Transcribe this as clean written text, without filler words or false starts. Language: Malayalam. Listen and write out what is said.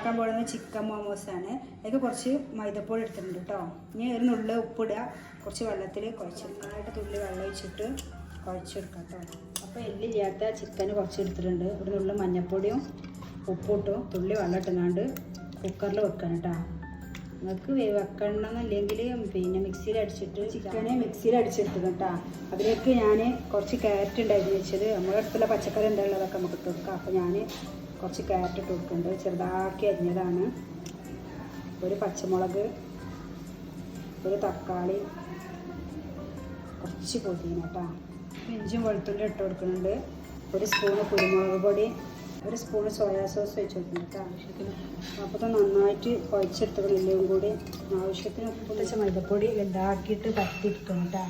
ഉണ്ടാക്കാൻ പോകുന്നത് ചിക്കൻ മോമോസാണ്. അതിലേക്ക് കുറച്ച് മൈദപ്പൊടി എടുത്തിട്ടുണ്ട് കേട്ടോ. ഇനി ഒരു നുള്ളി ഉപ്പിടുക, കുറച്ച് വെള്ളത്തിൽ കുഴച്ചെടുക്കാനായിട്ട് തുള്ളി വെള്ളം ഒഴിച്ചിട്ട് കുഴച്ചെടുക്കാം കേട്ടോ. അപ്പോൾ എല്ലില്ലാത്ത ചിക്കന് കുറച്ച് എടുത്തിട്ടുണ്ട്. ഒരു നുള്ളി മഞ്ഞൾപ്പൊടിയും ഉപ്പിട്ടും തുള്ളി വെള്ളം ഇട്ടുങ്ങാണ്ട് കുക്കറിൽ വെക്കണം കേട്ടോ. നിങ്ങൾക്ക് വെക്കണമെന്നില്ലെങ്കിൽ പിന്നെ മിക്സിയിൽ അടിച്ചിട്ട് ചിക്കനെ മിക്സിയിൽ അടിച്ചെടുത്തത് കേട്ടോ. അതിലേക്ക് ഞാൻ കുറച്ച് ക്യാരറ്റ് ഉണ്ടായിരുന്നു വെച്ചത്. നമ്മുടെ അടുത്തുള്ള പച്ചക്കറി എന്തായുള്ളതൊക്കെ നമുക്ക് ഇട്ട് കൊടുക്കാം. അപ്പോൾ ഞാൻ കുറച്ച് ക്യാരറ്റ് ഇട്ട് കൊടുക്കുന്നുണ്ട്, ചെറുതാക്കി അരിഞ്ഞതാണ്. ഒരു പച്ചമുളക്, ഒരു തക്കാളി, കുറച്ച് പുതിന കേട്ടോ. ഇഞ്ചും വെളുത്തുള്ളി ഇട്ട് കൊടുക്കുന്നുണ്ട്. ഒരു സ്പൂണ് കുരുമുളക് പൊടി, ഒരു സ്പൂണ് സോയാ സോസ് വെച്ച് കൊടുക്കുന്നുണ്ട് ആവശ്യത്തിന്. അപ്പോൾ നന്നായിട്ട് കുഴച്ചെടുത്തത് എല്ലാം കൂടി ആവശ്യത്തിന് ഉപ്പ് വെച്ച മൈദപ്പൊടി ഇതാക്കിയിട്ട് പരത്തിയെടുക്കണം കേട്ടോ.